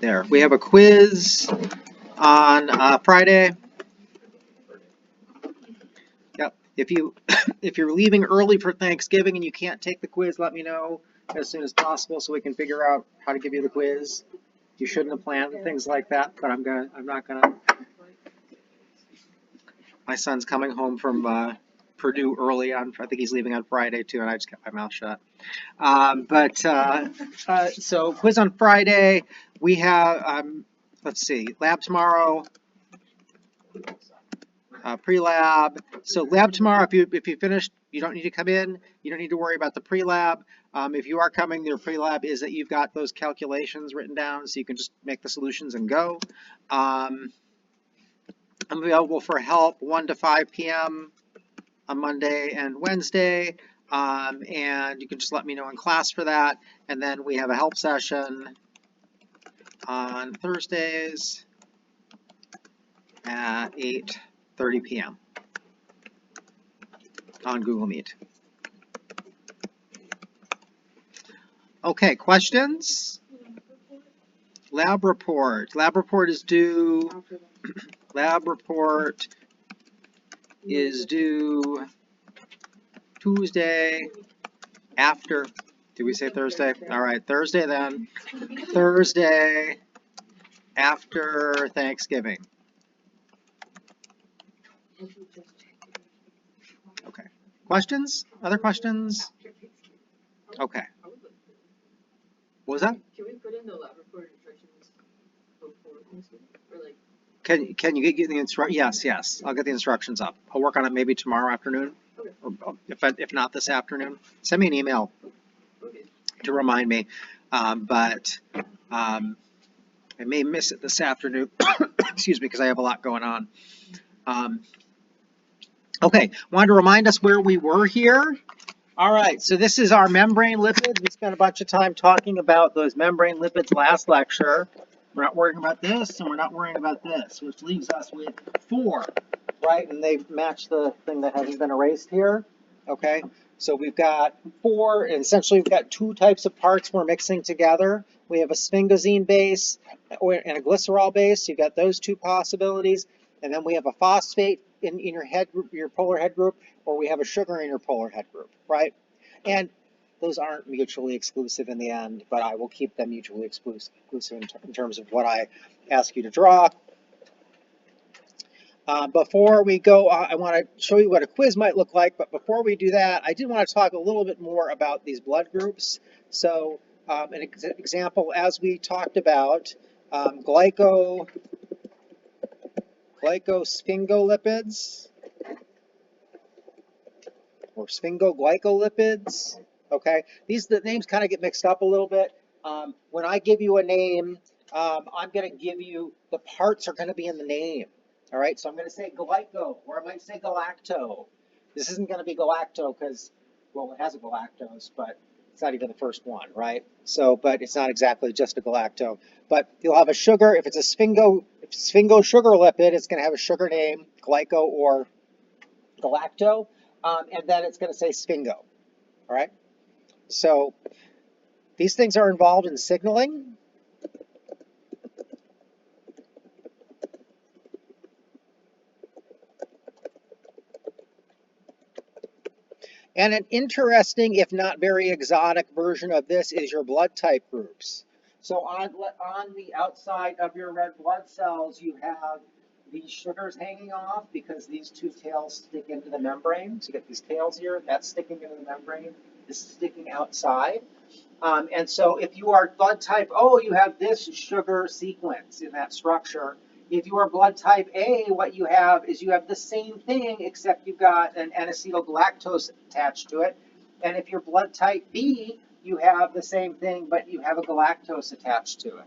there. We have a quiz on Friday. Yep. If you're leaving early for Thanksgiving and you can't take the quiz, let me know as soon as possible so we can figure out how to give you the quiz. You shouldn't have planned things like that, but I'm not gonna. My son's coming home from Purdue early on. I think he's leaving on Friday too, and I just kept my mouth shut. So quiz on Friday. We have let's see, lab tomorrow. Pre-lab. So lab tomorrow, if you finished, you don't need to come in. You don't need to worry about the pre-lab. If you are coming, your pre-lab is that you've got those calculations written down, so you can just make the solutions and go. I'm available for help 1 to 5 p.m. on Monday and Wednesday, and you can just let me know in class for that. And then we have a help session on Thursdays at 8:30 p.m. on Google Meet. Okay, questions? Lab report. Lab report is due. Lab report is due Tuesday after. Did we say Thursday? All right, Thursday then. Thursday after Thanksgiving. Okay. Questions? Other questions? Okay. What was that? Can we put in the lab report instructions before Thanksgiving? Or like? Can you get the instructions? Yes. I'll get the instructions up. I'll work on it maybe tomorrow afternoon. Okay. Or if not this afternoon. Send me an email to remind me. But I may miss it this afternoon. Excuse me, because I have a lot going on. Okay, wanted to remind us where we were here. All right, so this is our membrane lipids. We spent a bunch of time talking about those membrane lipids last lecture. We're not worrying about this, and we're not worrying about this, which leaves us with 4, right? And they match the thing that hasn't been erased here, okay? So we've got 4, and essentially we've got 2 types of parts we're mixing together. We have a sphingosine base and a glycerol base. You've got those 2 possibilities. And then we have a phosphate in your head group, your polar head group, or we have a sugar in your polar head group, right? And those aren't mutually exclusive in the end, but I will keep them mutually exclusive in terms of what I ask you to draw. Before we go, I want to show you what a quiz might look like, but before we do that, I did want to talk a little bit more about these blood groups. So an example, as we talked about, glycosphingolipids or sphingoglycolipids. Okay, the names kind of get mixed up a little bit. When I give you a name, I'm going to give you the parts are going to be in the name. All right, so I'm going to say glyco, or I might say galacto. This isn't going to be galacto because, well, it has a galactose, but it's not even the first one, right? So, but it's not exactly just a galacto. But you'll have a sugar. If it's a sphingossugar lipid, it's going to have a sugar name, glyco or galacto, and then it's going to say sphingo. All right. So these things are involved in signaling. And an interesting, if not very exotic version of this is your blood type groups. So on the outside of your red blood cells, you have these sugars hanging off because these 2 tails stick into the membrane. So you get these tails here, that's sticking into the membrane. This is sticking outside. And so if you are blood type O, you have this sugar sequence in that structure. If you are blood type A, what you have is you have the same thing, except you've got an N-acetylgalactose attached to it. And if you're blood type B, you have the same thing, but you have a galactose attached to it.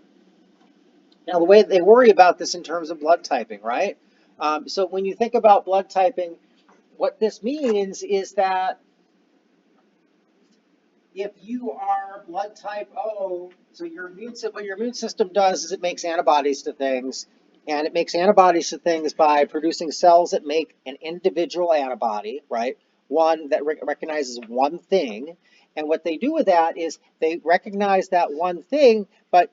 Now, the way they worry about this in terms of blood typing, right? So when you think about blood typing, what this means is that if you are blood type O, so what your immune system does is it makes antibodies to things. And it makes antibodies to things by producing cells that make an individual antibody, right? One that recognizes one thing. And what they do with that is they recognize that one thing, but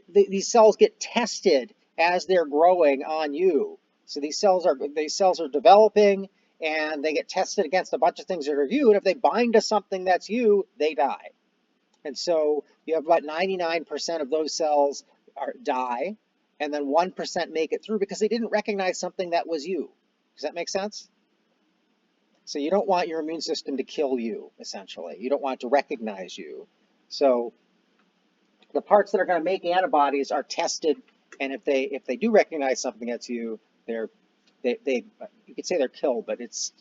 these cells get tested as they're growing on you. So these cells are developing, and they get tested against a bunch of things that are you. And if they bind to something that's you, they die. And so you have about 99% of those cells die, and then 1% make it through because they didn't recognize something that was you. Does that make sense? So you don't want your immune system to kill you, essentially. You don't want it to recognize you. So the parts that are going to make antibodies are tested, and if they do recognize something that's you, they you could say they're killed, but it's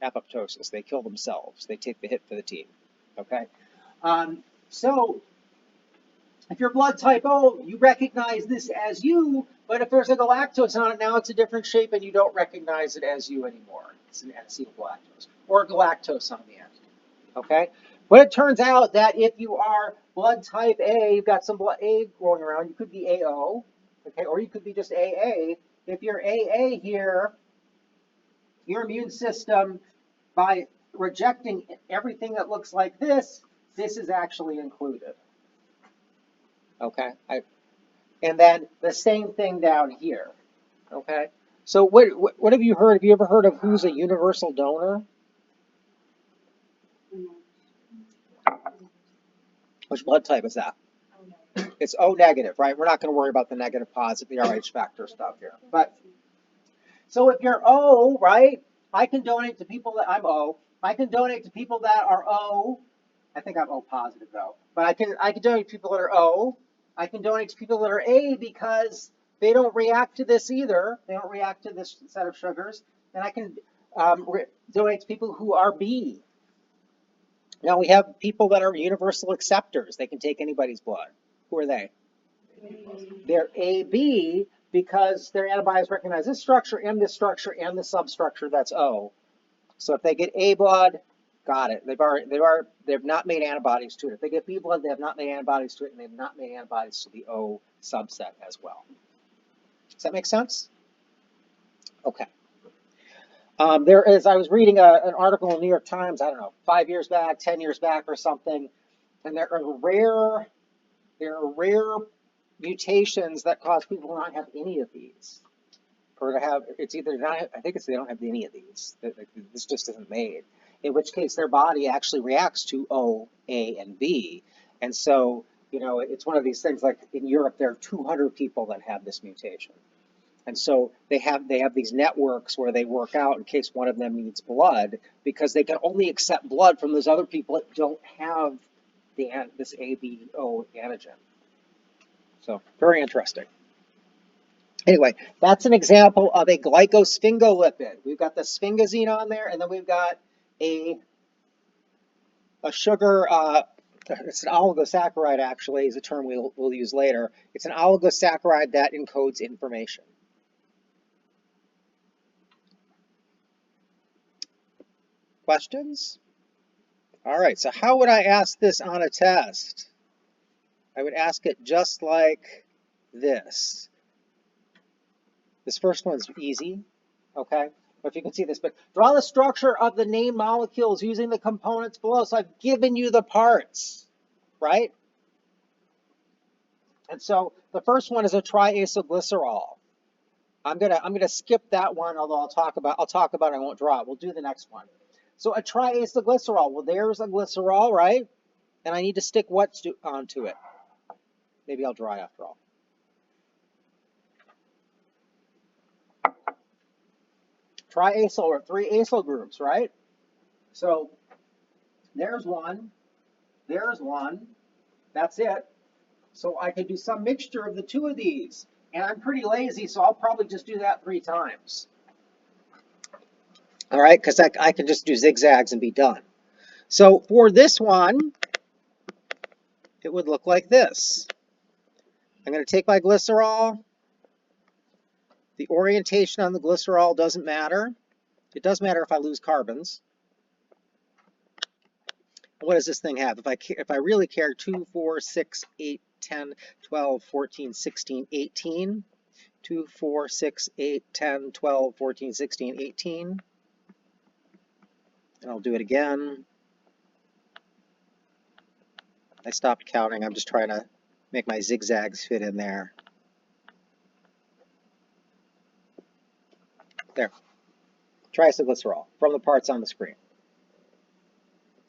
apoptosis. They kill themselves. They take the hit for the team. Okay. So if you're blood type O, you recognize this as you, but if there's a galactose on it, now it's a different shape and you don't recognize it as you anymore. It's an acetyl-galactose or galactose on the end. Okay? But it turns out that if you are blood type A, you've got some blood A going around, you could be AO, okay, or you could be just AA. If you're AA here, your immune system, by rejecting everything that looks like this is actually included. Okay, and then the same thing down here. Okay, so what have you heard? Have you ever heard of who's a universal donor? Which blood type is that? It's O negative, right? We're not going to worry about the negative positive, the Rh factor stuff here. But so if you're O, right, I can donate to people that I'm O. I can donate to people that are O. I think I'm O positive though. But I can donate to people that are O. I can donate to people that are A because they don't react to this either. They don't react to this set of sugars. And I can donate to people who are B. Now we have people that are universal acceptors. They can take anybody's blood. Who are they? They're AB because their antibodies recognize this structure and this structure and the substructure that's O. So if they get A blood, got it. They've not made antibodies to it. If they get B blood, they have not made antibodies to it, and they've not made antibodies to the O subset as well. Does that make sense? Okay. I was reading an article in the New York Times, I don't know, 5 years back, 10 years back or something, and there are rare mutations that cause people to not have any of these. Or to have, it's either not, I think it's they don't have any of these. This just isn't made. In which case their body actually reacts to O, A, and B. And so, it's one of these things like in Europe, there are 200 people that have this mutation. And so they have these networks where they work out in case one of them needs blood, because they can only accept blood from those other people that don't have this ABO antigen. So very interesting. Anyway, that's an example of a glycosphingolipid. We've got the sphingosine on there, and then we've got a sugar, it's an oligosaccharide actually, is a term we'll use later. It's an oligosaccharide that encodes information. Questions? All right, so how would I ask this on a test? I would ask it just like this. This first one's easy, okay? If you can see this, but draw the structure of the named molecules using the components below. So I've given you the parts, right? And so the first one is a triacylglycerol. I'm gonna skip that one, although I'll talk about it, I won't draw it. We'll do the next one. So a triacylglycerol, well, there's a glycerol, right? And I need to stick what onto it? Maybe I'll draw it after all. Triacyl, or 3 acyl groups, right? So there's one, that's it. So I could do some mixture of the two of these. And I'm pretty lazy, so I'll probably just do that 3 times. All right, because I can just do zigzags and be done. So for this one, it would look like this. I'm going to take my glycerol. The orientation on the glycerol doesn't matter. It does matter if I lose carbons. What does this thing have? If I really care, 2, 4, 6, 8, 10, 12, 14, 16, 18. 2, 4, 6, 8, 10, 12, 14, 16, 18. And I'll do it again. I stopped counting. I'm just trying to Make my zigzags fit in there. There. Triacylglycerol from the parts on the screen.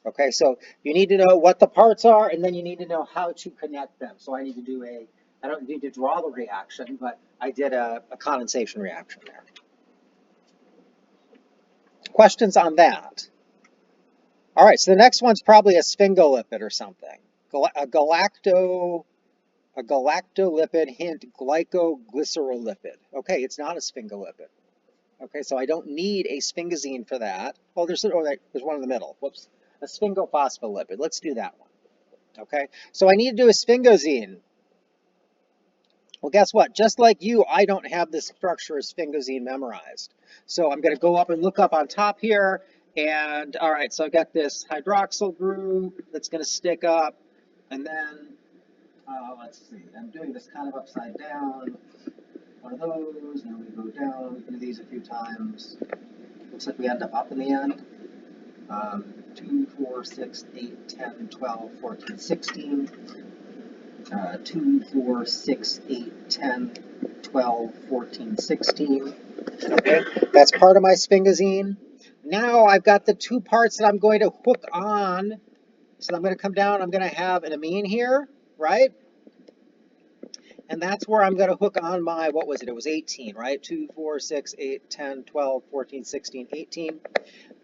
Okay, so you need to know what the parts are, and then you need to know how to connect them. So I need to do I don't need to draw the reaction, but I did a condensation reaction there. Questions on that? All right, so the next one's probably a sphingolipid or something. A galactolipid, hint, glycoglycerolipid. Okay, it's not a sphingolipid. Okay, so I don't need a sphingosine for that. Oh, there's one in the middle. Whoops. A sphingophospholipid. Let's do that one. Okay, so I need to do a sphingosine. Well, guess what? Just like you, I don't have this structure of sphingosine memorized. So I'm going to go up and look up on top here. And all right, so I've got this hydroxyl group that's going to stick up. And then, let's see, I'm doing this kind of upside down. One of those, and then we go down. We can do these a few times. Looks like we end up in the end. 2, 4, 6, 8, 10, 12, 14, 16. 2, 4, 6, 8, 10, 12, 14, 16. Okay, that's part of my sphingosine. Now I've got the two parts that I'm going to hook on. So I'm going to come down, I'm going to have an amine here, right? And that's where I'm going to hook on my, what was it? It was 18, right? 2, 4, 6, 8, 10, 12, 14, 16, 18.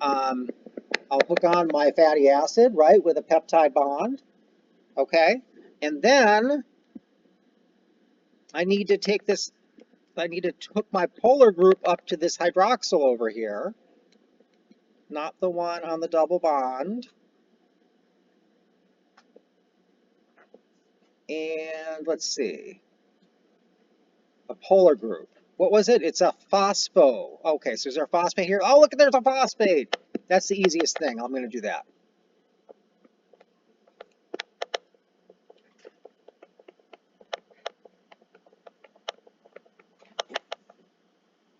I'll hook on my fatty acid, right, with a peptide bond. Okay, and then I need to take this, I need to hook my polar group up to this hydroxyl over here, not the one on the double bond. And let's see, a polar group. What was it? It's a phospho. Okay, so is there a phosphate here? Oh, look, there's a phosphate. That's the easiest thing. I'm going to do that.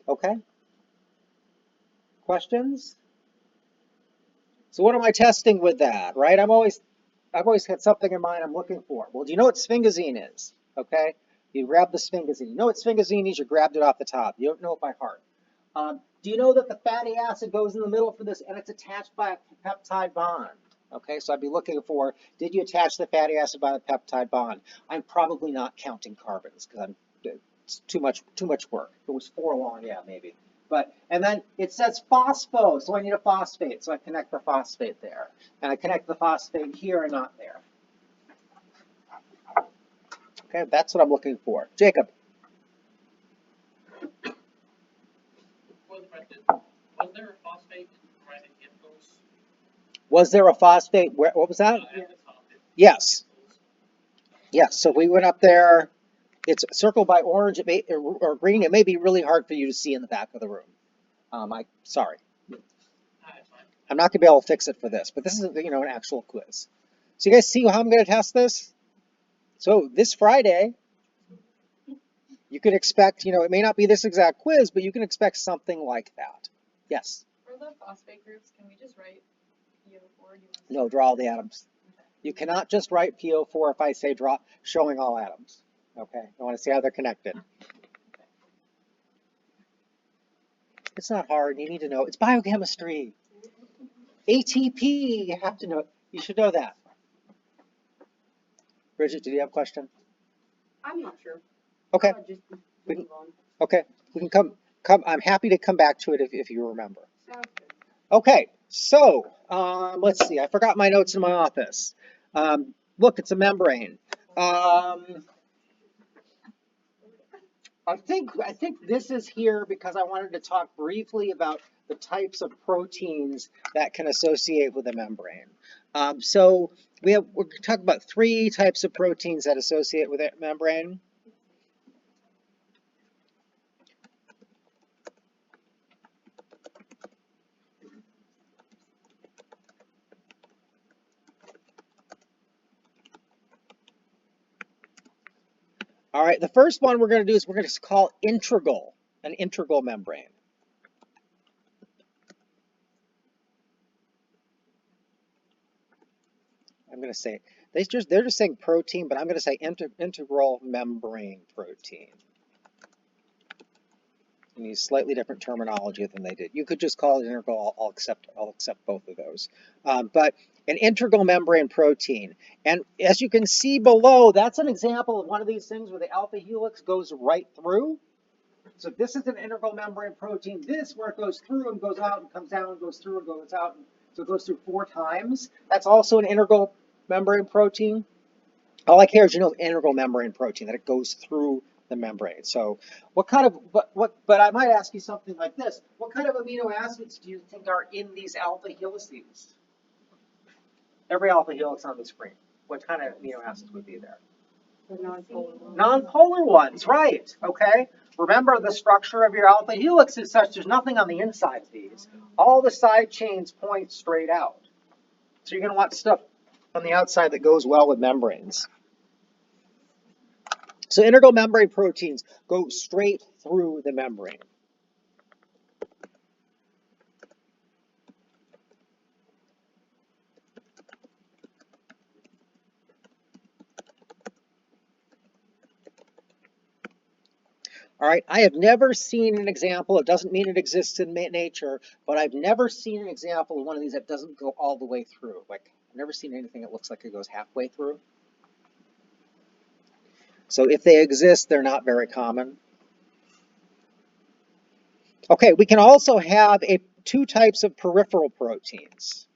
Okay. Questions? So what am I testing with that, right? I've always got something in mind I'm looking for. Well, do you know what sphingosine is? Okay. You grab the sphingosine. You know what sphingosine is? You grabbed it off the top. You don't know it by heart. Do you know that the fatty acid goes in the middle for this and it's attached by a peptide bond? Okay, so I'd be looking for, did you attach the fatty acid by the peptide bond? I'm probably not counting carbons because it's too much work. If it was 4 long, yeah, maybe. But, and then it says phospho, so I need a phosphate. So I connect the phosphate there. And I connect the phosphate here and not there. Okay, that's what I'm looking for. Jacob. Was there a phosphate right at chemicals? Was there a phosphate? What was that? Yes. Yes, so we went up there. It's circled by orange or green. It may be really hard for you to see in the back of the room. Sorry. I'm not going to be able to fix it for this, but this is, an actual quiz. So you guys see how I'm going to test this? So this Friday, you can expect, it may not be this exact quiz, but you can expect something like that. Yes? For the phosphate groups, can we just write PO4? No, draw all the atoms. You cannot just write PO4 if I say draw showing all atoms. Okay, I want to see how they're connected. It's not hard. You need to know. It's biochemistry. ATP. You have to know. You should know that. Bridget, did you have a question? I'm not sure. Okay. Okay. We can come. I'm happy to come back to it if you remember. Sounds good. Okay. So let's see. I forgot my notes in my office. Look, it's a membrane. I think this is here because I wanted to talk briefly about the types of proteins that can associate with a membrane. So we're going to talk about 3 types of proteins that associate with a membrane. All right, the first one we're going to do is we're going to call integral, an integral membrane. I'm going to say They're just saying protein, but I'm going to say integral membrane protein. And use slightly different terminology than they did. You could just call it integral. I'll accept both of those. But an integral membrane protein, and as you can see below, that's an example of one of these things where the alpha helix goes right through. So this is an integral membrane protein. This where it goes through and goes out and comes down and goes through and goes out. So it goes through 4 times. That's also an integral membrane protein. All I care is integral membrane protein, that it goes through the membrane. So what kind of, but I might ask you something like this. What kind of amino acids do you think are in these alpha helices? Every alpha helix on the screen. What kind of amino acids would be there? The non-polar ones. Non-polar ones, right. Okay. Remember, the structure of your alpha helix is such there's nothing on the inside of these. All the side chains point straight out. So you're going to want stuff on the outside that goes well with membranes. So integral membrane proteins go straight through the membrane. All right, I have never seen an example, it doesn't mean it exists in nature, but I've never seen an example of one of these that doesn't go all the way through. Like, I've never seen anything that looks like it goes halfway through. So if they exist, they're not very common. Okay, we can also have 2 types of peripheral proteins.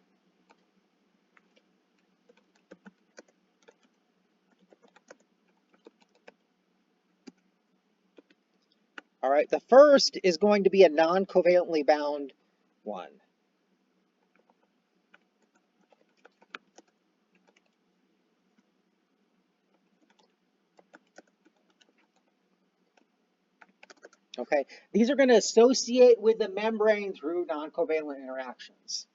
All right, the first is going to be a non-covalently bound one. Okay, these are going to associate with the membrane through non-covalent interactions.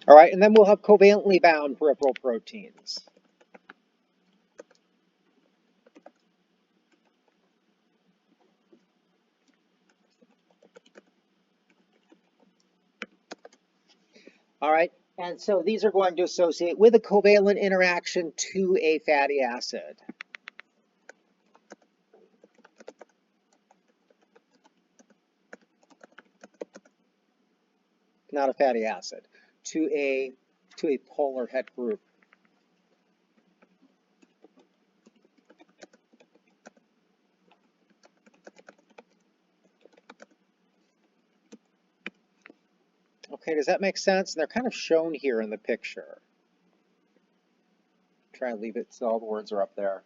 All right, and then we'll have covalently bound peripheral proteins. All right, and so these are going to associate with a covalent interaction to a fatty acid. Not a fatty acid, to a polar het group. Okay, does that make sense? And they're kind of shown here in the picture. Try and leave it so all the words are up there.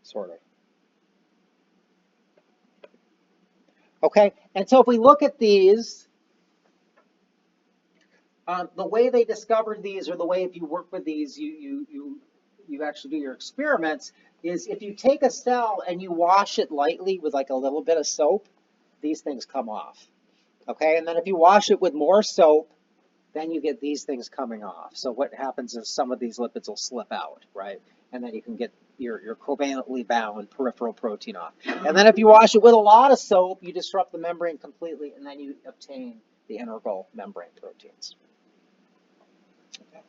Sort of. Okay, and so if we look at these, the way they discovered these, or the way if you work with these, you actually do your experiments, is if you take a cell and you wash it lightly with like a little bit of soap, these things come off. Okay, and then if you wash it with more soap, then you get these things coming off. So what happens is some of these lipids will slip out, right? And then you can get your covalently bound peripheral protein off. And then if you wash it with a lot of soap, you disrupt the membrane completely, and then you obtain the integral membrane proteins. Okay.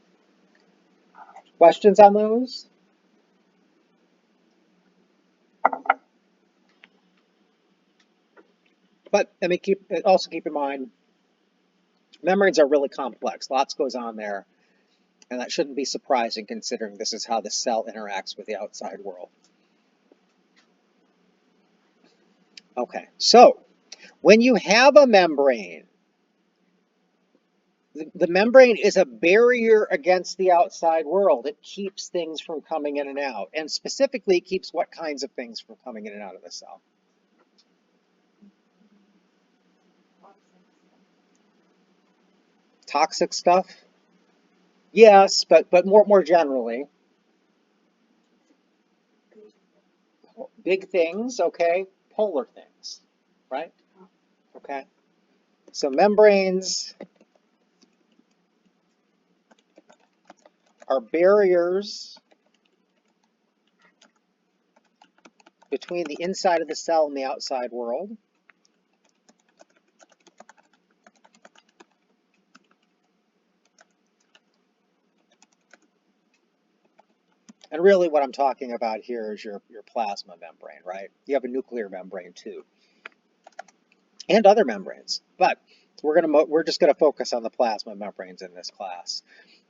Questions on those? But I mean, also keep in mind, membranes are really complex. Lots goes on there, and that shouldn't be surprising considering this is how the cell interacts with the outside world. Okay, so when you have a membrane, the membrane is a barrier against the outside world. It keeps things from coming in and out, and specifically keeps what kinds of things from coming in and out of the cell? Toxic stuff? Yes, but more generally. Big things, okay? Polar things, right? Okay. So membranes are barriers between the inside of the cell and the outside world. And really what I'm talking about here is your plasma membrane, right? You have a nuclear membrane too, and other membranes, but we're just going to focus on the plasma membranes in this class.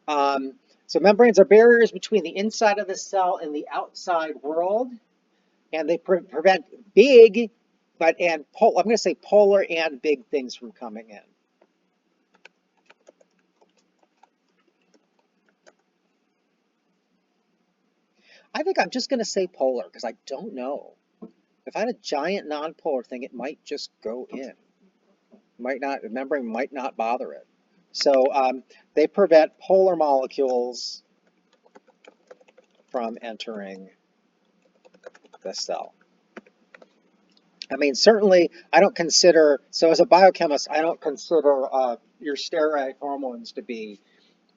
So membranes are barriers between the inside of the cell and the outside world, and they prevent big, I'm going to say polar and big things from coming in. I think I'm just going to say polar because I don't know. If I had a giant nonpolar thing, it might just go in. The membrane might not bother it. So they prevent polar molecules from entering the cell. I mean, certainly, I don't consider, so as a biochemist, I don't consider your steroid hormones to be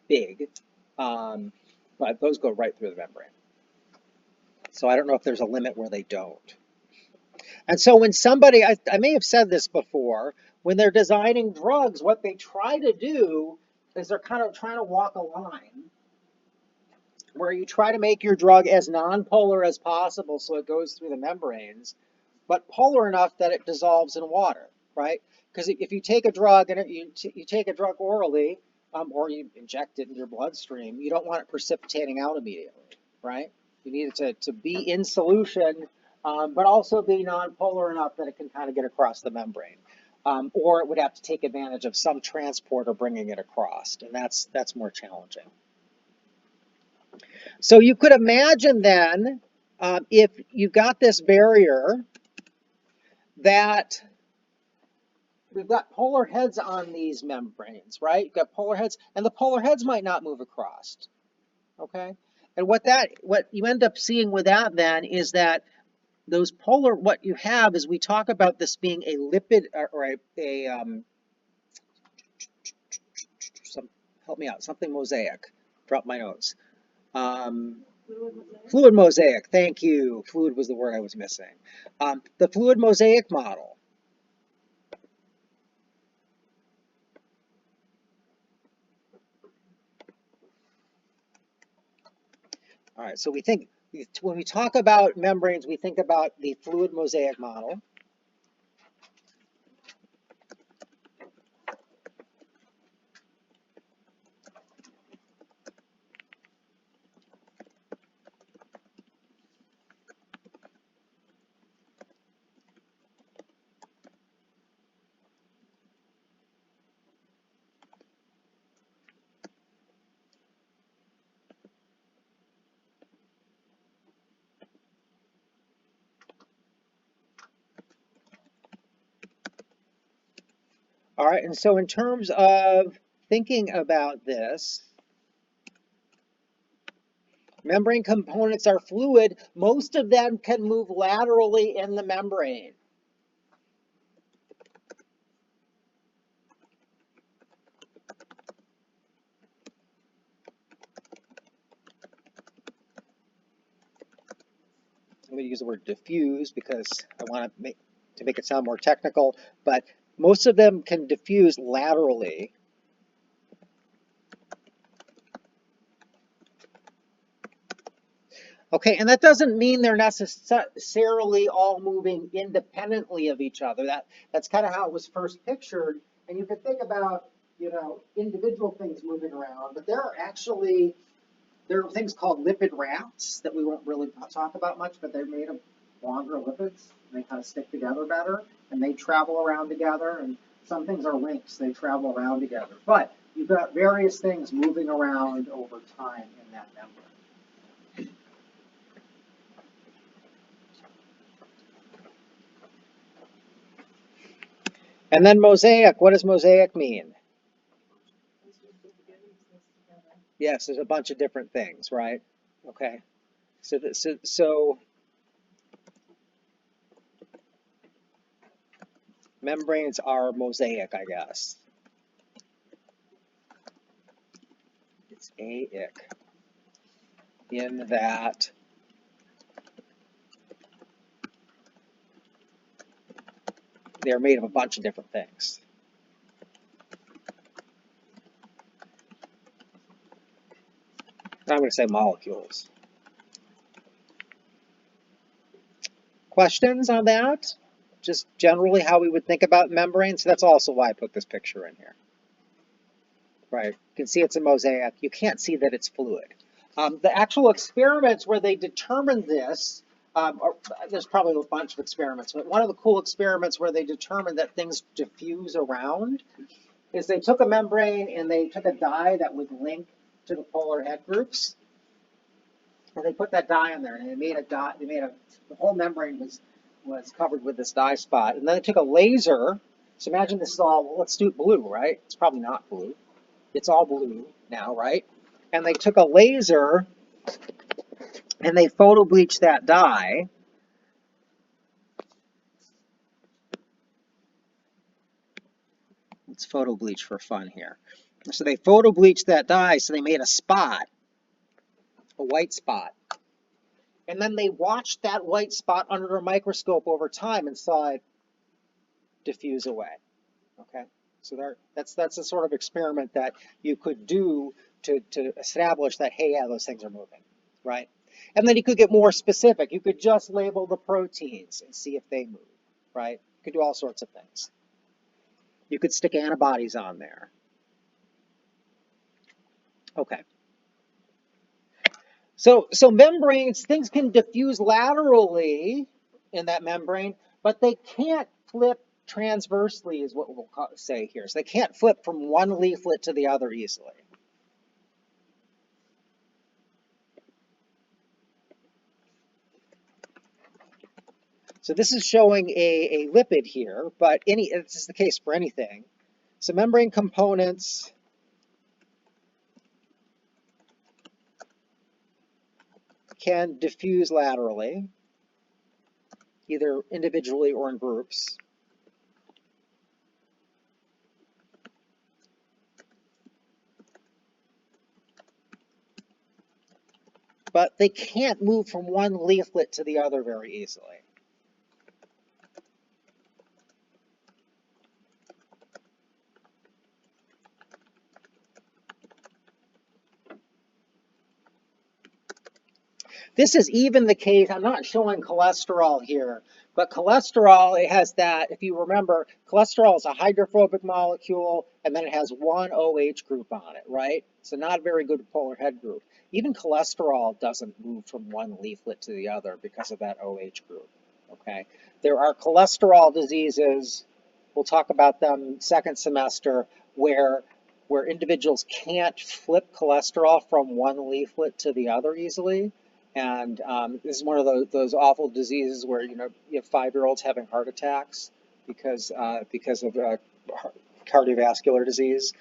big, but those go right through the membrane. So I don't know if there's a limit where they don't. And so when somebody, I may have said this before, when they're designing drugs, what they try to do is they're kind of trying to walk a line where you try to make your drug as nonpolar as possible so it goes through the membranes, but polar enough that it dissolves in water, right? Because if you take a drug and you take a drug orally, or you inject it in your bloodstream, you don't want it precipitating out immediately, right? You need it to be in solution, but also be nonpolar enough that it can kind of get across the membrane. Or it would have to take advantage of some transporter bringing it across, and that's more challenging. So you could imagine then, if you've got this barrier, that we've got polar heads on these membranes, right? You've got polar heads, and the polar heads might not move across, okay? And what you end up seeing with that then is that those polar, what you have is we talk about this being a lipid, or help me out, something mosaic. Drop my notes. Fluid mosaic, thank you. Fluid was the word I was missing. The fluid mosaic model. All right, so when we talk about membranes, we think about the fluid mosaic model. All right, and so in terms of thinking about this, membrane components are fluid. Most of them can move laterally in the membrane. I'm going to use the word diffuse because I want to make it sound more technical, but most of them can diffuse laterally. Okay, and that doesn't mean they're necessarily all moving independently of each other. That's kind of how it was first pictured. And you can think about, individual things moving around, but there are things called lipid rafts that we won't really talk about much, but they're made of longer lipids. And they kind of stick together better, and they travel around together. And some things are links; they travel around together. But you've got various things moving around over time in that membrane. And then mosaic, what does mosaic mean? Yes, there's a bunch of different things, right? Okay. So membranes are mosaic, I guess. It's AIC. in that they're made of a bunch of different things. I'm going to say molecules. Questions on that? Just generally how we would think about membranes. That's also why I put this picture in here. Right, you can see it's a mosaic. You can't see that it's fluid. The actual experiments where they determined this, there's probably a bunch of experiments, but one of the cool experiments where they determined that things diffuse around is they took a membrane and they took a dye that would link to the polar head groups, and they put that dye on there, and they made a dye. The whole membrane was covered with this dye spot, and then they took a laser. So imagine this is all. Let's do it blue, right? It's probably not blue. It's all blue now, right? And they took a laser and they photo bleached that dye. Let's photo bleach for fun here. So they photo bleached that dye, so they made a spot, a white spot. And then they watched that white spot under a microscope over time and saw it diffuse away. Okay, so that's a sort of experiment that you could do to establish that, hey, yeah, those things are moving, right? And then you could get more specific. You could just label the proteins and see if they move, right? You could do all sorts of things. You could stick antibodies on there. Okay. So membranes, things can diffuse laterally in that membrane, but they can't flip transversely is what we'll say here. So they can't flip from one leaflet to the other easily. So this is showing a lipid here, but this is the case for anything. So membrane components can diffuse laterally, either individually or in groups. But they can't move from one leaflet to the other very easily. This is even the case, I'm not showing cholesterol here, but cholesterol, it has that, if you remember, cholesterol is a hydrophobic molecule, and then it has one OH group on it, right? So not a very good polar head group. Even cholesterol doesn't move from one leaflet to the other because of that OH group, okay? There are cholesterol diseases, we'll talk about them second semester, where individuals can't flip cholesterol from one leaflet to the other easily. And this is one of those awful diseases where you have 5-year-olds having heart attacks because of cardiovascular disease.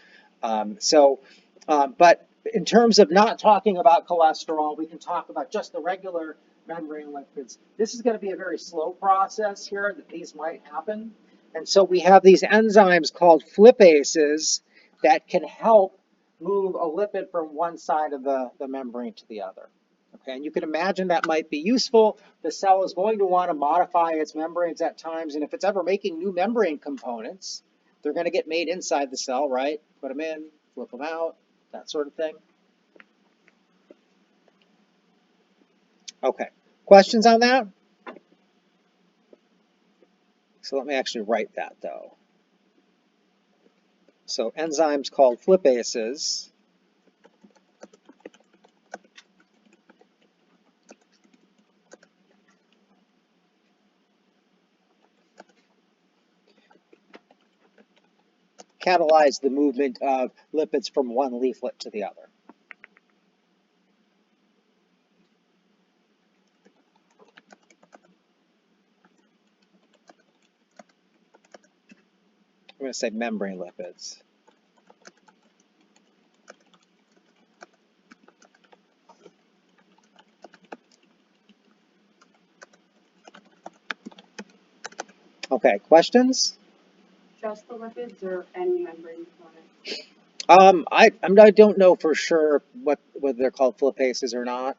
But in terms of not talking about cholesterol, we can talk about just the regular membrane lipids. This is going to be a very slow process here that these might happen. And so we have these enzymes called flipases that can help move a lipid from one side of the membrane to the other. Okay, and you can imagine that might be useful. The cell is going to want to modify its membranes at times, and if it's ever making new membrane components, they're going to get made inside the cell, right? Put them in, flip them out, that sort of thing. Okay, questions on that? So let me actually write that, though. So enzymes called flipases catalyze the movement of lipids from one leaflet to the other. I'm going to say membrane lipids. Okay, questions? Just the lipids or any membrane component? I don't know for sure whether they're called flipases or not.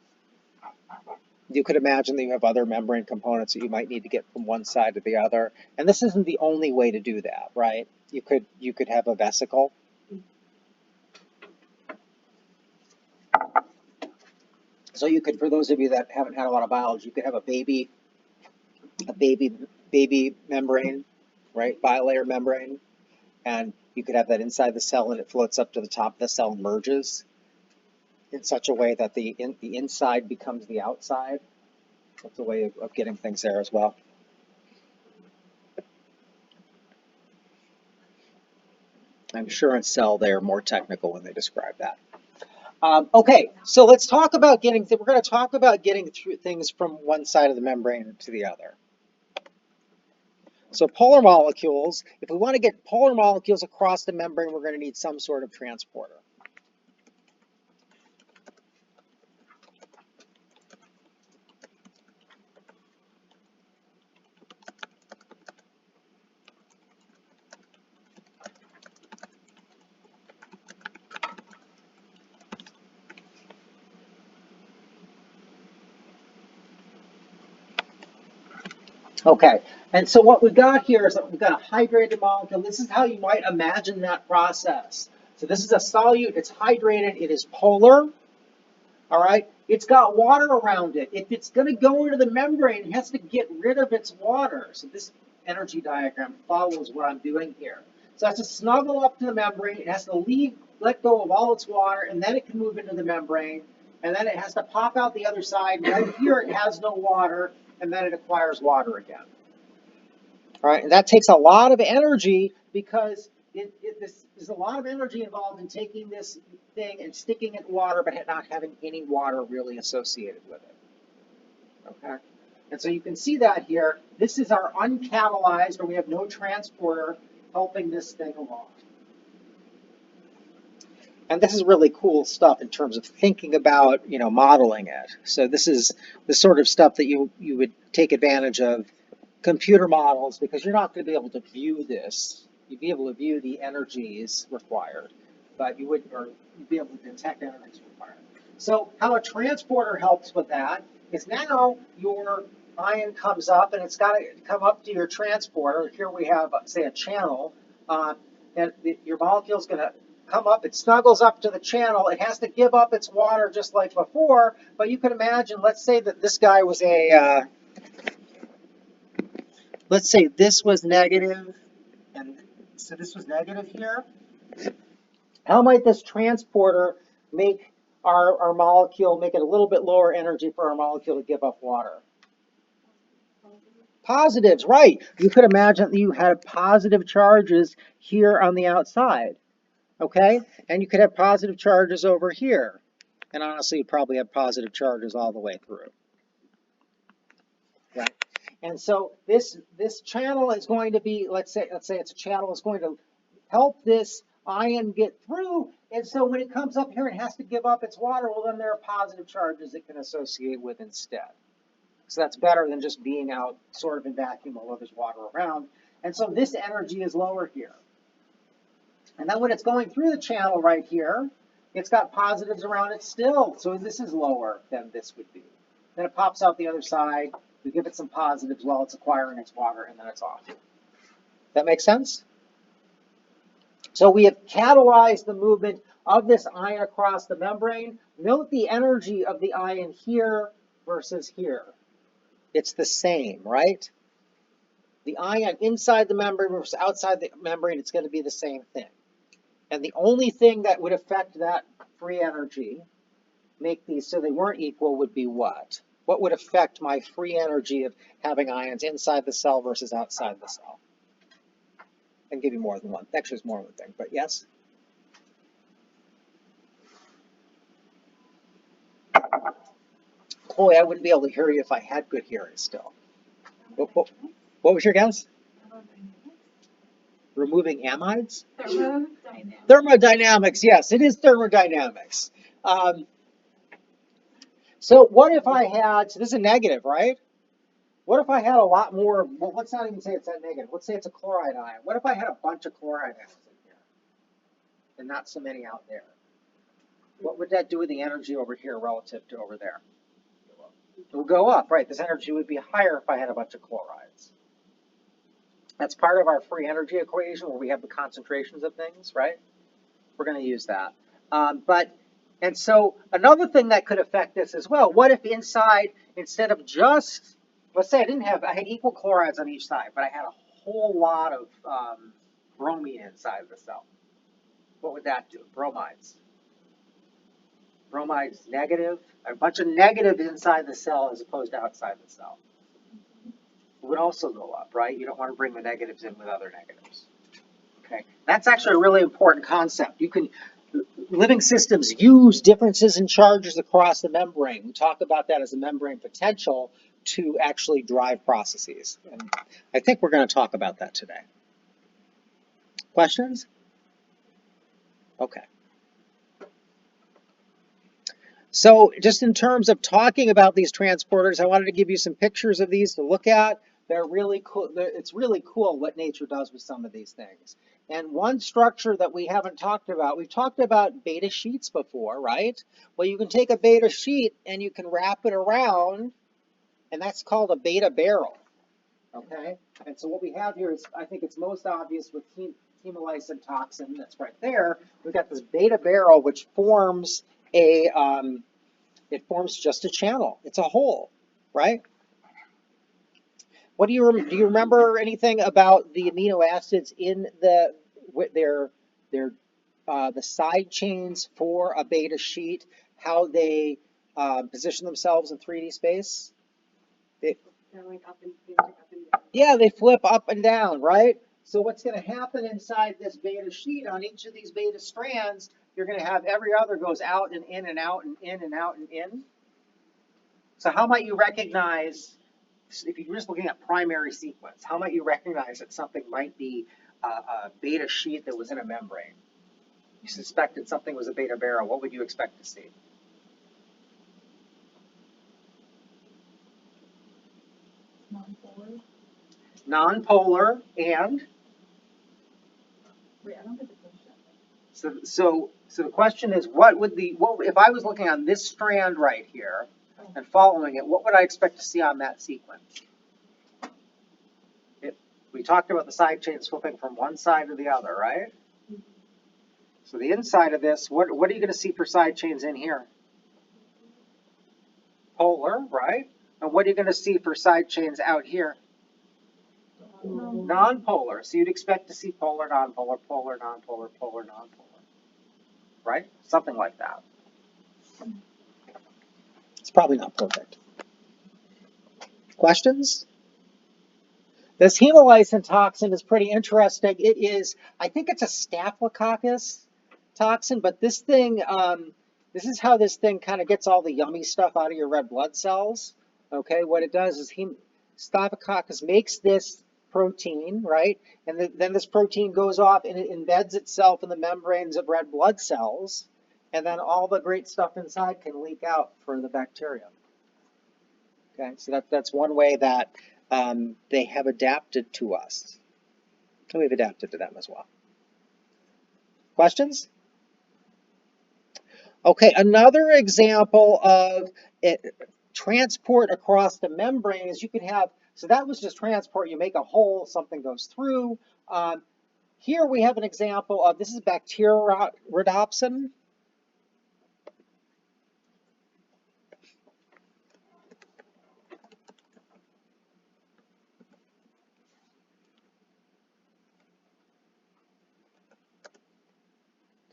You could imagine that you have other membrane components that you might need to get from one side to the other. And this isn't the only way to do that, right? You could have a vesicle. So you could, for those of you that haven't had a lot of biology, you could have a baby membrane, right? Bilayer membrane. And you could have that inside the cell and it floats up to the top. The cell merges in such a way that the inside becomes the outside. That's a way of getting things there as well. I'm sure in cell they are more technical when they describe that. Okay, so let's talk about we're going to talk about getting through things from one side of the membrane to the other. So polar molecules, if we want to get polar molecules across the membrane, we're going to need some sort of transporter. Okay, and so what we've got here is that we've got a hydrated molecule. This is how you might imagine that process. So this is a solute, it's hydrated, it is polar, all right? It's got water around it. If it's going to go into the membrane, it has to get rid of its water. So this energy diagram follows what I'm doing here. So it has to snuggle up to the membrane, it has to let go of all its water, and then it can move into the membrane, and then it has to pop out the other side. Right here it has no water, and then it acquires water again. All right, and that takes a lot of energy because there's a lot of energy involved in taking this thing and sticking it in water, but not having any water really associated with it. Okay, and so you can see that here. This is our uncatalyzed, or we have no transporter helping this thing along. And this is really cool stuff in terms of thinking about, modeling it. So this is the sort of stuff that you would take advantage of computer models, because you're not going to be able to view this. You'd be able to view the energies required, but you'd be able to detect energies required. So how a transporter helps with that is now your ion comes up and it's got to come up to your transporter. Here we have, say, a channel, and your molecule is going to come up, it snuggles up to the channel, it has to give up its water just like before, but you can imagine, let's say that this guy was let's say this was negative, and so this was negative here. How might this transporter make our molecule, make it a little bit lower energy for our molecule to give up water? Positives, right. You could imagine that you had positive charges here on the outside, okay? And you could have positive charges over here. And honestly, you probably have positive charges all the way through. Right. And so this channel is going to be, let's say it's a channel, is going to help this ion get through. And so when it comes up here, it has to give up its water. Well, then there are positive charges it can associate with instead. So that's better than just being out sort of in vacuum, although there's water around. And so this energy is lower here. And then when it's going through the channel right here, it's got positives around it still. So this is lower than this would be. Then it pops out the other side. We give it some positives while it's acquiring its water, and then it's off. That makes sense? So we have catalyzed the movement of this ion across the membrane. Note the energy of the ion here versus here. It's the same, right? The ion inside the membrane versus outside the membrane, it's going to be the same thing. And the only thing that would affect that free energy, make these so they weren't equal, would be what? What would affect my free energy of having ions inside the cell versus outside the cell? I can give you more than one. Actually, it's more than one thing, but yes? Chloe, I wouldn't be able to hear you if I had good hearing still. What was your guess? Removing amides? Thermodynamics. Thermodynamics, yes, it is thermodynamics. So what if I had, so this is a negative, right? What if I had a lot more, well, let's not even say it's that negative. Let's say it's a chloride ion. What if I had a bunch of chloride ions in here and not so many out there? What would that do with the energy over here relative to over there? It would go up, right? This energy would be higher if I had a bunch of chlorides. That's part of our free energy equation where we have the concentrations of things, right? We're going to use that. And so another thing that could affect this as well, what if inside, instead of just, let's say I had equal chlorides on each side, but I had a whole lot of bromine inside of the cell. What would that do? Bromides. Bromides negative, a bunch of negative inside the cell as opposed to outside the cell. It would also go up, right? You don't want to bring the negatives in with other negatives. Okay, that's actually a really important concept. Living systems use differences in charges across the membrane. We talk about that as a membrane potential to actually drive processes. And I think we're going to talk about that today. Questions? Okay. So just in terms of talking about these transporters, I wanted to give you some pictures of these to look at. They're really cool. It's really cool what nature does with some of these things. And one structure that we haven't talked about, we've talked about beta sheets before, right? Well, you can take a beta sheet and you can wrap it around, and that's called a beta barrel, okay? And so what we have here is, I think it's most obvious with hemolysin toxin, that's right there. We've got this beta barrel, which forms it forms just a channel. It's a hole, right? What do you remember anything about the amino acids in the side chains for a beta sheet? How they position themselves in 3D space? Yeah, they flip up and down, right? So what's going to happen inside this beta sheet on each of these beta strands? You're going to have every other goes out and in and out and in and out and in. So how might you recognize, if you're just looking at primary sequence, how might you recognize that something might be a beta sheet that was in a membrane? You suspected something was a beta barrel. What would you expect to see? Non-polar. Non-polar and? Wait, I don't get the question. So the question is, what if I was looking on this strand right here and following it, what would I expect to see on that sequence? We talked about the side chains flipping from one side to the other, right? Mm-hmm. So the inside of this, what are you going to see for side chains in here? Polar, right? And what are you going to see for side chains out here? Non-polar. So you'd expect to see polar, non-polar, polar, non-polar, polar, non-polar, right? Something like that. It's probably not perfect. Questions? This hemolysin toxin is pretty interesting. It is, I think it's a staphylococcus toxin, but this thing, this is how this thing kind of gets all the yummy stuff out of your red blood cells. Okay, what it does is staphylococcus makes this protein, right? And then this protein goes off and it embeds itself in the membranes of red blood cells. And then all the great stuff inside can leak out for the bacterium. Okay, so that's one way that they have adapted to us. And we've adapted to them as well. Questions? Okay, another example of transport across the membrane is you could have, so that was just transport. You make a hole, something goes through. Here we have an example of, this is bacteriorhodopsin.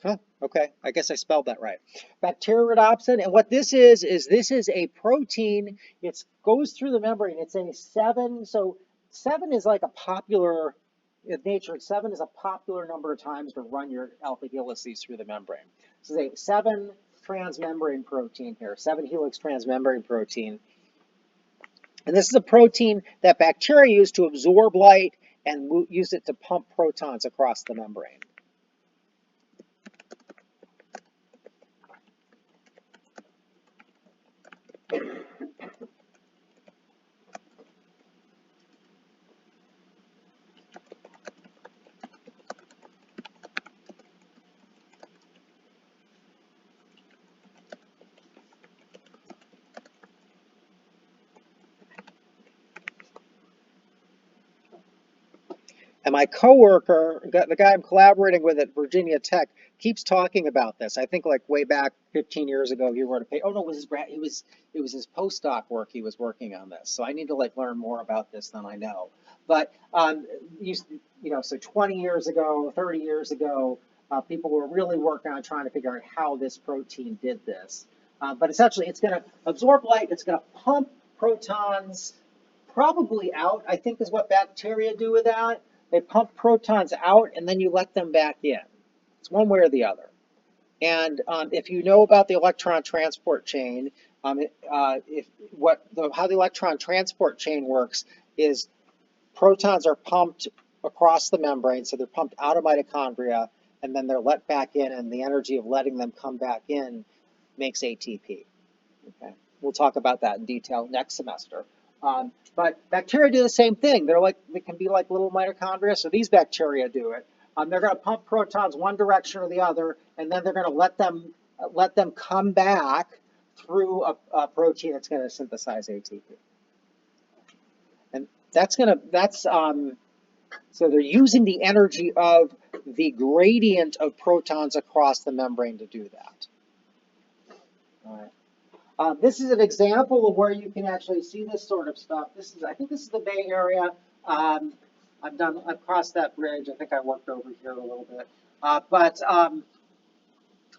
Huh, okay, I guess I spelled that right. Bacteriorhodopsin, and what this is this is a protein. It goes through the membrane. It's a 7, so 7 is like a popular, in nature, 7 is a popular number of times to run your alpha helices through the membrane. So it's a 7 transmembrane protein here, 7 helix transmembrane protein. And this is a protein that bacteria use to absorb light and use it to pump protons across the membrane. And my coworker, the guy I'm collaborating with at Virginia Tech, keeps talking about this. I think like way back 15 years ago, he wrote a paper. Oh no, it was his postdoc work. He was working on this. So I need to like learn more about this than I know. But you, you know, so 20 years ago, 30 years ago, people were really working on trying to figure out how this protein did this. But essentially, it's going to absorb light. It's going to pump protons probably out, I think is what bacteria do with that. They pump protons out and then you let them back in. It's one way or the other. And if you know about the electron transport chain, how the electron transport chain works is protons are pumped across the membrane, so they're pumped out of mitochondria, and then they're let back in, and the energy of letting them come back in makes ATP. Okay, we'll talk about that in detail next semester. But bacteria do the same thing. They can be like little mitochondria. So these bacteria do it. They're going to pump protons one direction or the other, and then they're going to let them come back through a protein that's going to synthesize ATP. And so they're using the energy of the gradient of protons across the membrane to do that. All right. This is an example of where you can actually see this sort of stuff. I think this is the Bay Area. I've crossed that bridge. I think I worked over here a little bit. But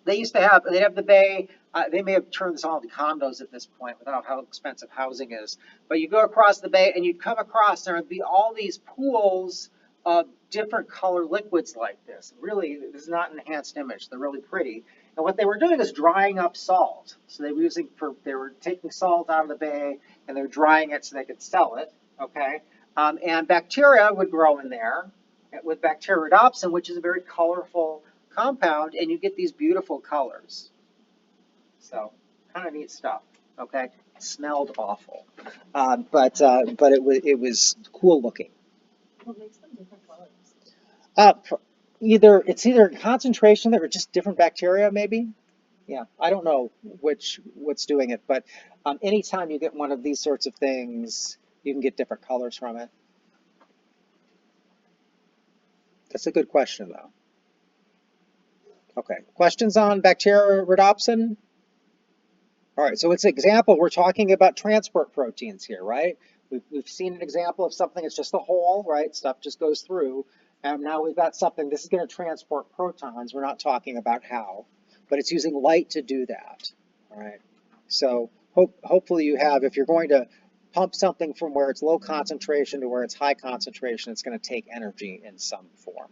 they'd have the Bay. They may have turned this all into condos at this point without how expensive housing is. But you go across the Bay and you'd come across, there would be all these pools of different color liquids like this. Really, this is not an enhanced image. They're really pretty. And what they were doing is drying up salt. So they were taking salt out of the bay and they're drying it so they could sell it. Okay, and bacteria would grow in there with bacterodopsin, which is a very colorful compound, and you get these beautiful colors. So kind of neat stuff. Okay, smelled awful, but it was cool looking. What makes them different colors? It's either concentration or just different bacteria, maybe. Yeah, I don't know what's doing it, but anytime you get one of these sorts of things, you can get different colors from it. That's a good question, though. Okay, questions on bacteriorhodopsin? All right, so it's an example. We're talking about transport proteins here, right? We've seen an example of something that's just a hole, right? Stuff just goes through. And now we've got something, this is going to transport protons. We're not talking about how, but it's using light to do that, all right? So hopefully you have, if you're going to pump something from where it's low concentration to where it's high concentration, it's going to take energy in some form.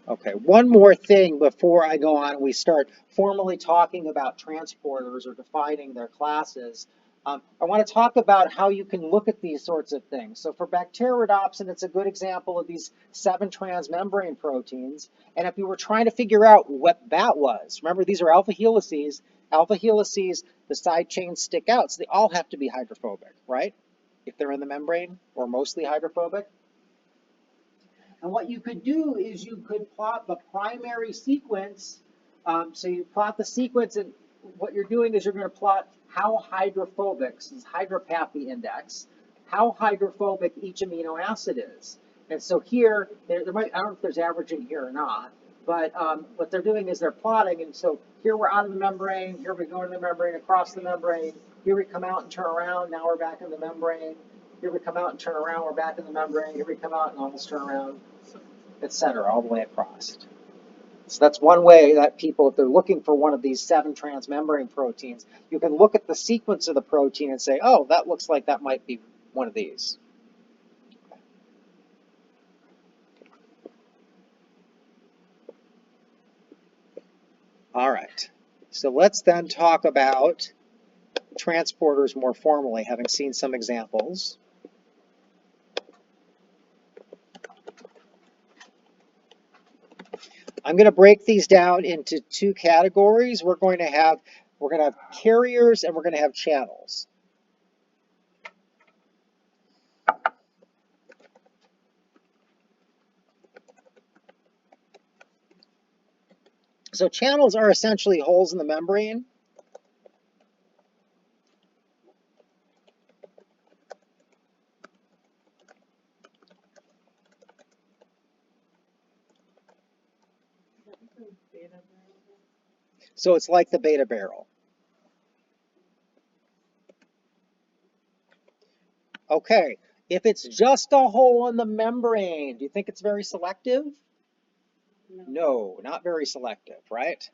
Okay, one more thing before I go on and we start formally talking about transporters or defining their classes. I want to talk about how you can look at these sorts of things. So for bacteriorhodopsin, it's a good example of these 7 transmembrane proteins. And if you were trying to figure out what that was, remember these are alpha helices. Alpha helices, the side chains stick out, so they all have to be hydrophobic, right? If they're in the membrane or mostly hydrophobic. And what you could do is you could plot the primary sequence. So you plot the sequence, and what you're doing is you're going to plot how hydrophobic, this is hydropathy index, how hydrophobic each amino acid is. And so here, I don't know if there's averaging here or not, but what they're doing is they're plotting. And so here we're out of the membrane, here we go into the membrane, across the membrane, here we come out and turn around, now we're back in the membrane. Here we come out and turn around, we're back in the membrane. Here we come out and almost turn around, etc., all the way across. So that's one way that people, if they're looking for one of these 7 transmembrane proteins, you can look at the sequence of the protein and say, oh, that looks like that might be one of these. All right. So let's then talk about transporters more formally, having seen some examples. I'm going to break these down into 2 categories. We're going to have carriers and we're going to have channels. So channels are essentially holes in the membrane. beta barrel. So it's like the beta barrel. Okay, if it's just a hole in the membrane, do you think it's very selective? No, not very selective, right?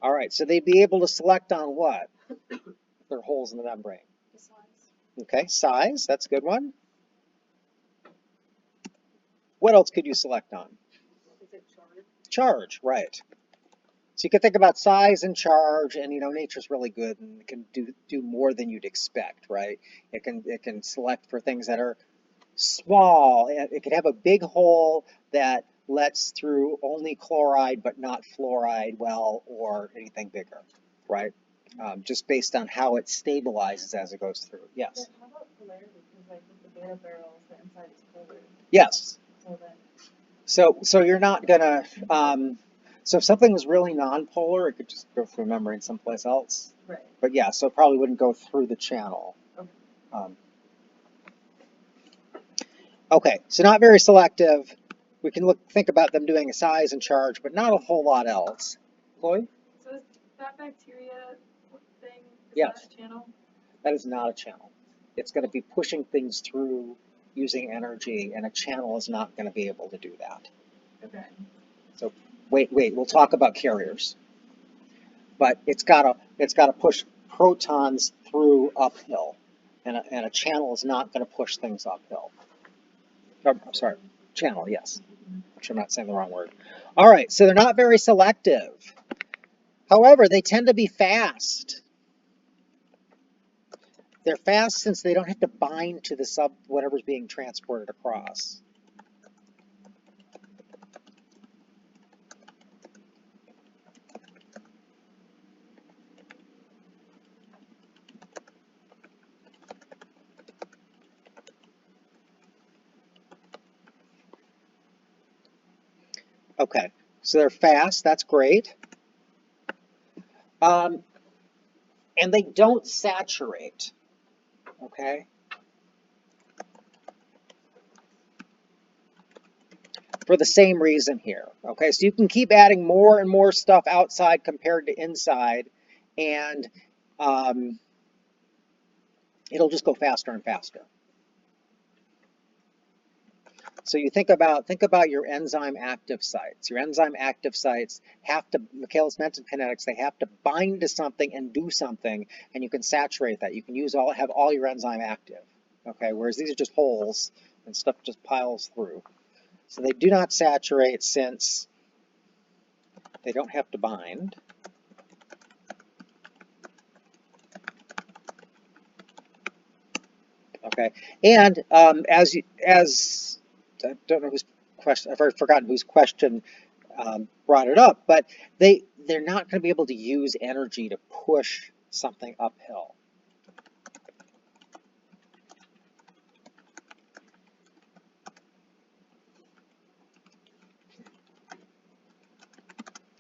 All right, so they'd be able to select on what? Their holes in the membrane. The size. Okay, size, that's a good one. What else could you select on? Is it charged? Charge, right. So you can think about size and charge, and nature's really good and it can do more than you'd expect, right? It can select for things that are small. It could have a big hole that lets through only chloride but not fluoride well, or anything bigger, right? Just based on how it stabilizes as it goes through. Yes. But how about polarity? Because like with the beta barrels, the inside is polar. Yes. So that. So you're not gonna. So if something was really non-polar, it could just go through a membrane someplace else. Right. But yeah, so it probably wouldn't go through the channel. Okay. Okay, so not very selective. We can think about them doing a size and charge, but not a whole lot else. Chloe? So is that bacteria thing, is Yes. that a channel? That is not a channel. It's going to be pushing things through using energy, and a channel is not going to be able to do that. Okay. So wait, we'll talk about carriers. But it's got to push protons through uphill, and a channel is not going to push things uphill. Oh, I'm sorry, channel, yes. I'm sure I'm not saying the wrong word. All right, so they're not very selective. However, they tend to be fast. They're fast since they don't have to bind to the whatever's being transported across. Okay, so they're fast, that's great. And they don't saturate, okay? For the same reason here, okay? So you can keep adding more and more stuff outside compared to inside, and it'll just go faster and faster. So you think about your enzyme active sites. Your enzyme active sites have to, Michaelis Menten kinetics, they have to bind to something and do something, and you can saturate that. You can have all your enzyme active, okay? Whereas these are just holes and stuff just piles through. So they do not saturate since they don't have to bind. Okay, and as I don't know whose question, I've already forgotten whose question brought it up, but they're not going to be able to use energy to push something uphill.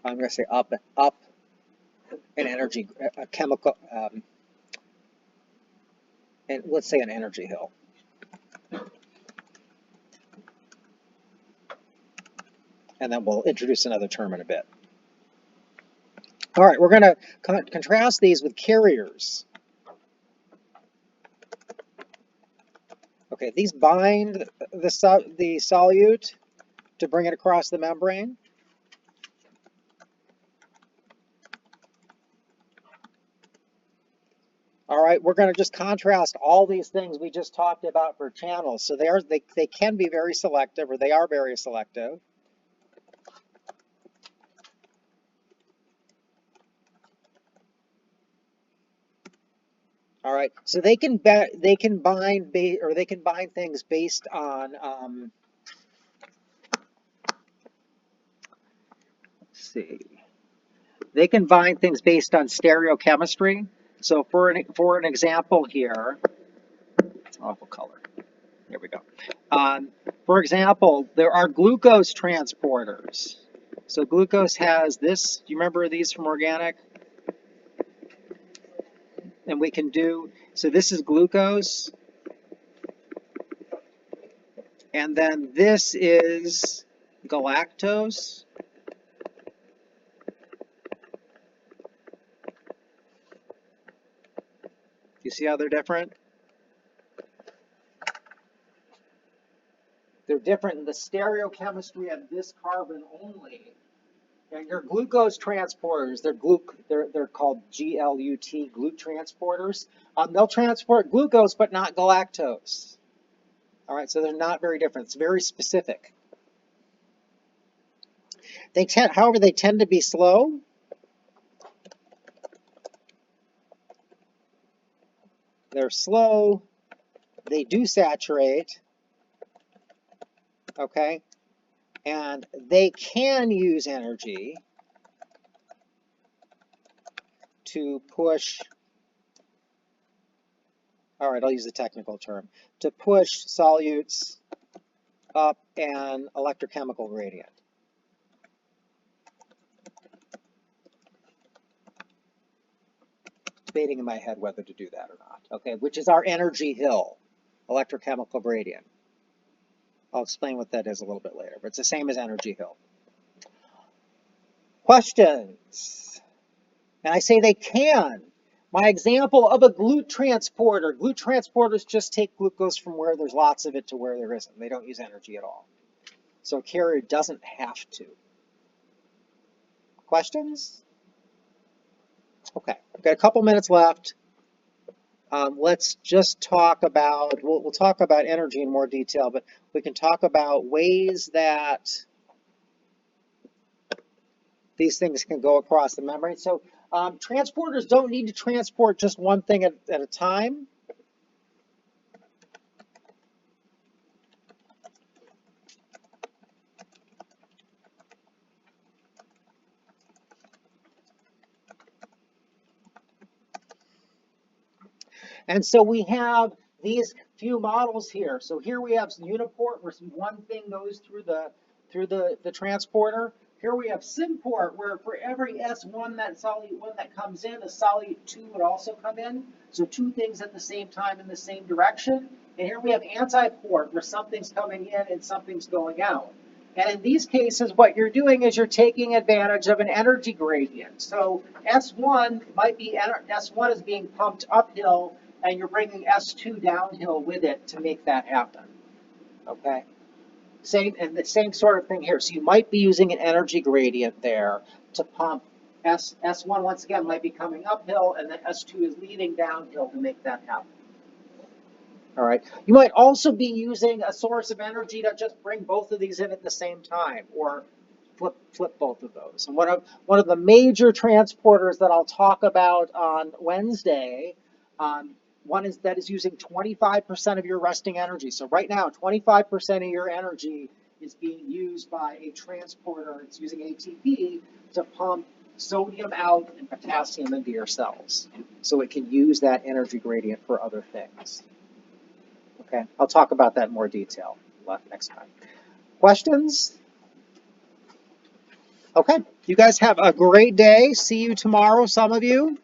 I'm going to say up an energy, a chemical, and let's say an energy hill. And then we'll introduce another term in a bit. All right, we're going to contrast these with carriers. Okay, these bind the solute to bring it across the membrane. All right, we're going to just contrast all these things we just talked about for channels. So they can be very selective, or they are very selective. All right, so they can bind things based on let's see. They can bind things based on stereochemistry. So for an example here, it's an awful color. Here we go. For example, there are glucose transporters. So glucose has this. Do you remember these from organic? And so this is glucose. And then this is galactose. You see how they're different? They're different in the stereochemistry of this carbon only. And your glucose transporters, they're called GLUT, GLUT transporters. They'll transport glucose, but not galactose. All right, so they're not very different. It's very specific. However, they tend to be slow. They're slow. They do saturate. Okay, and they can use energy to push. All right, I'll use the technical term, to push solutes up an electrochemical gradient. Debating in my head whether to do that or not, okay, which is our energy hill, electrochemical gradient. I'll explain what that is a little bit later, but it's the same as energy hill. Questions? And I say they can. My example of a GLUT transporters just take glucose from where there's lots of it to where there isn't. They don't use energy at all. So a carrier doesn't have to. Questions? Okay, we've got a couple minutes left. Let's just talk about, we'll talk about energy in more detail, but we can talk about ways that these things can go across the membrane. So transporters don't need to transport just one thing at a time. And so we have these few models here. So here we have uniport where one thing goes through the transporter. Here we have symport where for every S1 that solute 1 that comes in, a solute 2 would also come in. So two things at the same time in the same direction. And here we have antiport where something's coming in and something's going out. And in these cases, what you're doing is you're taking advantage of an energy gradient. So S1 S1 is being pumped uphill, and you're bringing S2 downhill with it to make that happen. Okay? And the same sort of thing here. So you might be using an energy gradient there to pump S1 once again might be coming uphill, and then S2 is leading downhill to make that happen. All right. You might also be using a source of energy to just bring both of these in at the same time, or flip both of those. And one of the major transporters that I'll talk about on Wednesday, one is that is using 25% of your resting energy. So right now, 25% of your energy is being used by a transporter. It's using ATP to pump sodium out and potassium into your cells. So it can use that energy gradient for other things. Okay, I'll talk about that in more detail next time. Questions? Okay, you guys have a great day. See you tomorrow, some of you.